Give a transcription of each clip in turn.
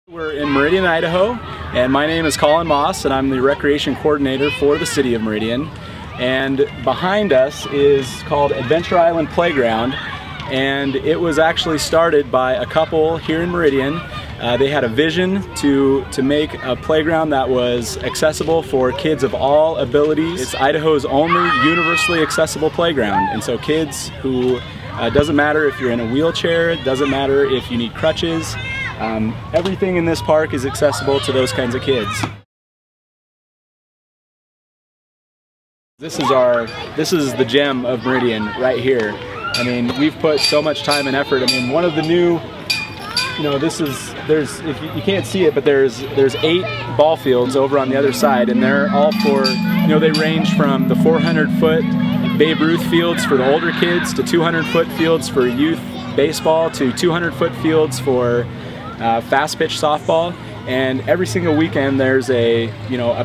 We're in Meridian, Idaho, and my name is Colin Moss, and I'm the Recreation Coordinator for the City of Meridian. And behind us is called Adventure Island Playground, and it was actually started by a couple here in Meridian. They had a vision to make a playground that was accessible for kids of all abilities. It's Idaho's only universally accessible playground, and so kids who, doesn't matter if you're in a wheelchair, it doesn't matter if you need crutches, everything in this park is accessible to those kinds of kids. This is the Gem of Meridian right here. I mean, we've put so much time and effort. I mean, one of the new, if you can't see it, but there's 8 ball fields over on the other side, and they're all for, they range from the 400-foot Babe Ruth fields for the older kids to 200-foot fields for youth baseball to 200-foot fields for fast pitch softball. And every single weekend there's a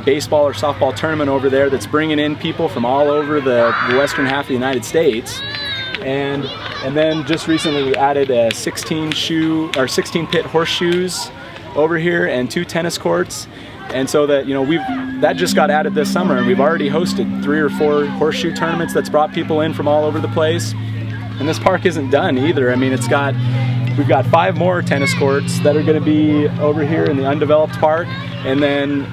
baseball or softball tournament over there that's bringing in people from all over the western half of the United States. And then just recently we added a 16-pit horseshoes over here and 2 tennis courts. And so that that just got added this summer, and we've already hosted 3 or 4 horseshoe tournaments that's brought people in from all over the place. And this park isn't done either. I mean, we've got 5 more tennis courts that are going to be over here in the undeveloped park, and then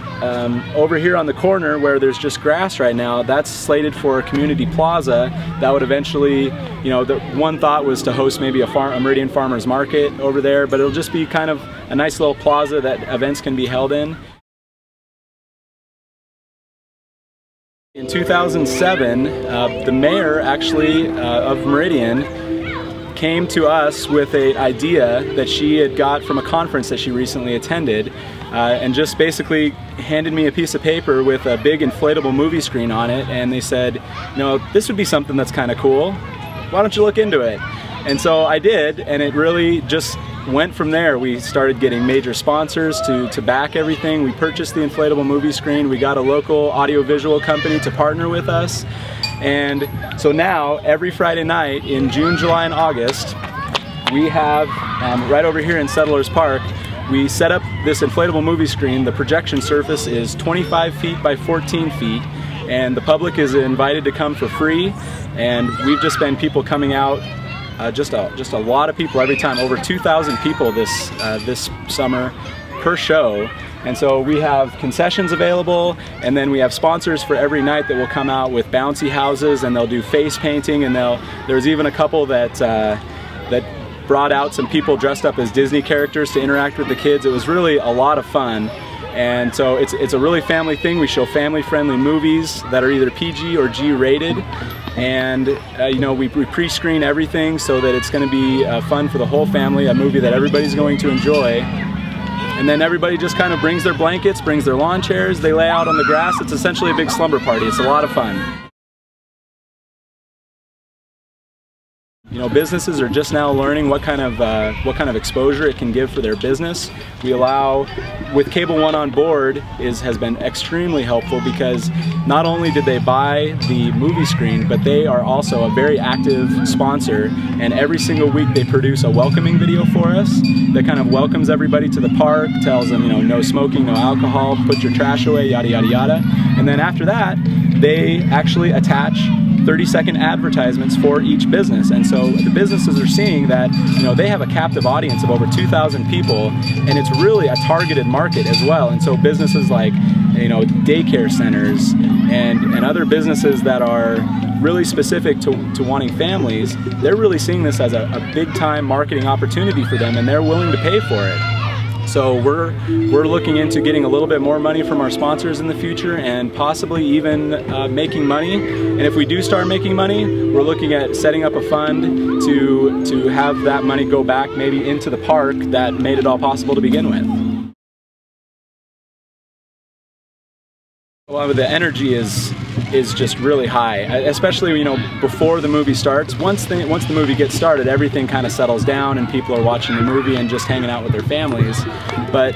over here on the corner where there's just grass right now, that's slated for a community plaza that would eventually, the one thought was to host maybe a Meridian Farmers Market over there, but it'll just be kind of a nice little plaza that events can be held in. In 2007, the mayor actually of Meridian came to us with an idea that she had got from a conference that she recently attended, and just basically handed me a piece of paper with a big inflatable movie screen on it, and they said, this would be something that's kind of cool. Why don't you look into it? And so I did, and it really just went from there. We started getting major sponsors to back everything. We purchased the inflatable movie screen. We got a local audiovisual company to partner with us. And so now, every Friday night in June, July, and August, we have, right over here in Settlers Park, we set up this inflatable movie screen. The projection surface is 25 feet by 14 feet, and the public is invited to come for free. And we've just been people coming out, just a lot of people every time, over 2,000 people this summer per show. And so we have concessions available, and then we have sponsors for every night that will come out with bouncy houses, and they'll do face painting, and there's even a couple that brought out some people dressed up as Disney characters to interact with the kids. It was really a lot of fun. And so it's a really family thing. We show family-friendly movies that are either PG or G rated, and we pre-screen everything so that it's going to be fun for the whole family, a movie that everybody's going to enjoy. And then everybody just kind of brings their blankets, brings their lawn chairs, they lay out on the grass. It's essentially a big slumber party. It's a lot of fun. Businesses are just now learning what kind of exposure it can give for their business. We allow, with Cable One on board, has been extremely helpful, because not only did they buy the movie screen, but they are also a very active sponsor, and every single week they produce a welcoming video for us that kind of welcomes everybody to the park, tells them, no smoking, no alcohol, put your trash away, yada yada yada. And then after that, they actually attach 30-second advertisements for each business. And so the businesses are seeing that they have a captive audience of over 2,000 people, and it's really a targeted market as well. And so businesses like daycare centers and other businesses that are really specific to wanting families, they're really seeing this as a big time marketing opportunity for them, and they're willing to pay for it. So we're looking into getting a little bit more money from our sponsors in the future, and possibly even making money. And if we do start making money, we're looking at setting up a fund to have that money go back maybe into the park that made it all possible to begin with. Well, the energy is just really high, especially before the movie starts. Once the movie gets started, everything kind of settles down, and people are watching the movie and just hanging out with their families. But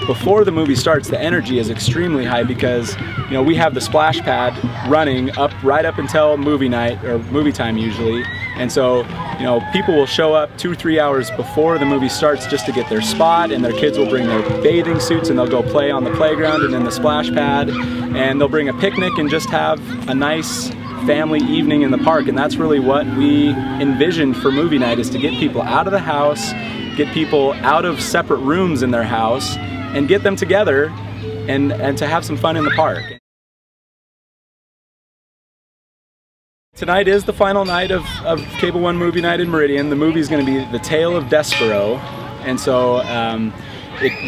before the movie starts, the energy is extremely high because, you know, we have the splash pad running right up until movie night, or movie time usually. And so, you know, people will show up 2 or 3 hours before the movie starts just to get their spot, and their kids will bring their bathing suits and they'll go play on the playground and in the splash pad, and they'll bring a picnic and just have a nice family evening in the park. And that's really what we envisioned for movie night, is to get people out of the house, get people out of separate rooms in their house, and get them together and to have some fun in the park. Tonight is the final night of Cable One Movie Night in Meridian. The movie is going to be The Tale of Despero, and so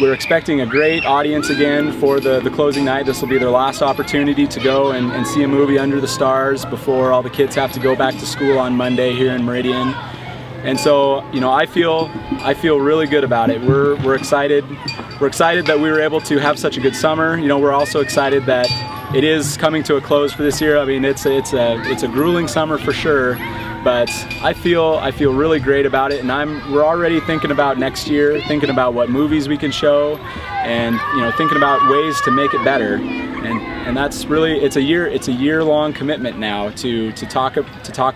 we're expecting a great audience again for the closing night. This will be their last opportunity to go and see a movie under the stars before all the kids have to go back to school on Monday here in Meridian. And so, you know, I feel really good about it. We're excited. We're excited that we were able to have such a good summer. You know, we're also excited that it is coming to a close for this year. I mean, it's a grueling summer for sure, but I feel really great about it, and we're already thinking about next year, thinking about what movies we can show, and, you know, thinking about ways to make it better. And that's really, it's a year-long commitment now to talk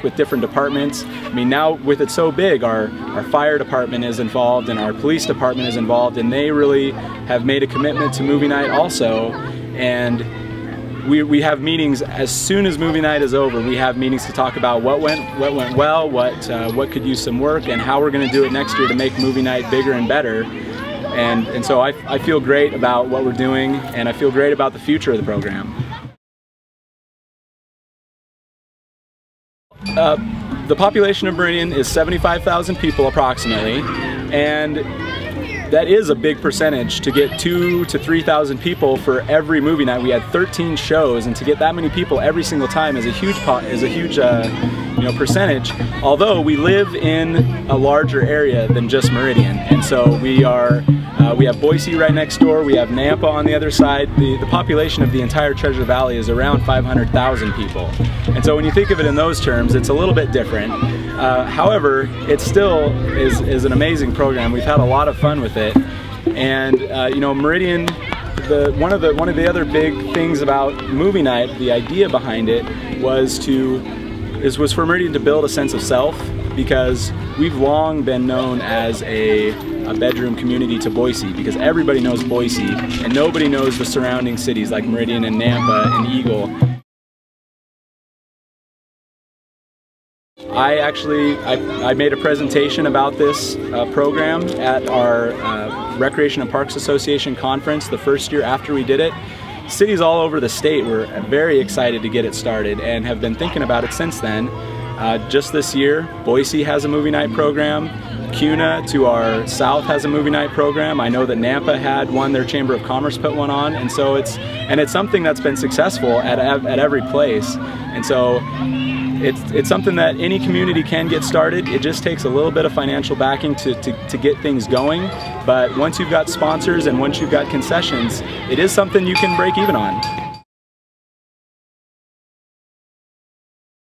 with different departments. I mean, now with it so big, our fire department is involved and our police department is involved, and they really have made a commitment to movie night also. And we have meetings as soon as movie night is over. We have meetings to talk about what went well, what could use some work, and how we're going to do it next year to make movie night bigger and better. And so I feel great about what we're doing, and I feel great about the future of the program. The population of Meridian is 75,000 people approximately, and that is a big percentage. To get 2,000 to 3,000 people for every movie night. We had 13 shows, and to get that many people every single time is a huge you know, percentage. Although we live in a larger area than just Meridian, and so we have Boise right next door. We have Nampa on the other side. The population of the entire Treasure Valley is around 500,000 people, and so when you think of it in those terms, it's a little bit different. However, it still is an amazing program. We've had a lot of fun with it, and you know, Meridian, one of the other big things about movie night, the idea behind it was for Meridian to build a sense of self, because we've long been known as a bedroom community to Boise, because everybody knows Boise and nobody knows the surrounding cities like Meridian and Nampa and Eagle. I made a presentation about this program at our Recreation and Parks Association conference the first year after we did it. Cities all over the state were very excited to get it started and have been thinking about it since then. Just this year, Boise has a movie night program. Kuna to our south has a movie night program. I know that Nampa had one, their Chamber of Commerce put one on, and so it's something that's been successful at every place. And so it's something that any community can get started. It just takes a little bit of financial backing to get things going, but once you've got sponsors and once you've got concessions, it is something you can break even on.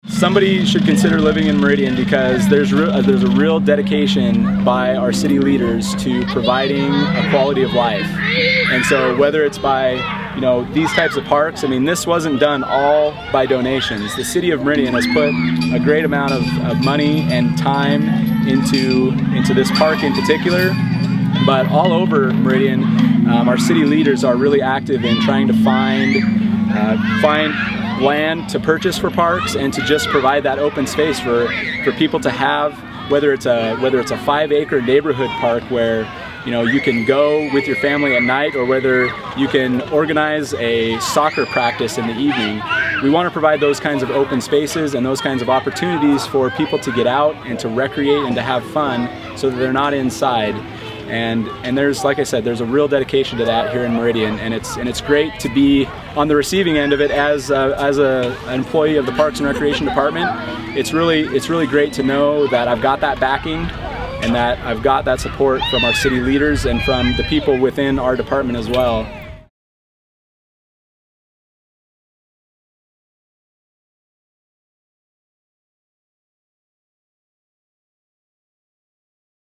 Somebody should consider living in Meridian, because there's a real dedication by our city leaders to providing a quality of life. And so whether it's by, you know, these types of parks, I mean, this wasn't done all by donations. The city of Meridian has put a great amount of money and time into this park in particular, but all over Meridian, our city leaders are really active in trying to find land to purchase for parks and to just provide that open space for people to have, whether it's a 5-acre neighborhood park where, you know, you can go with your family at night, or whether you can organize a soccer practice in the evening. We want to provide those kinds of open spaces and those kinds of opportunities for people to get out and to recreate and to have fun, so that they're not inside. And there's, like I said, there's a real dedication to that here in Meridian, and it's great to be on the receiving end of it as an employee of the Parks and Recreation Department. It's really great to know that I've got that backing, and that I've got that support from our city leaders and from the people within our department as well.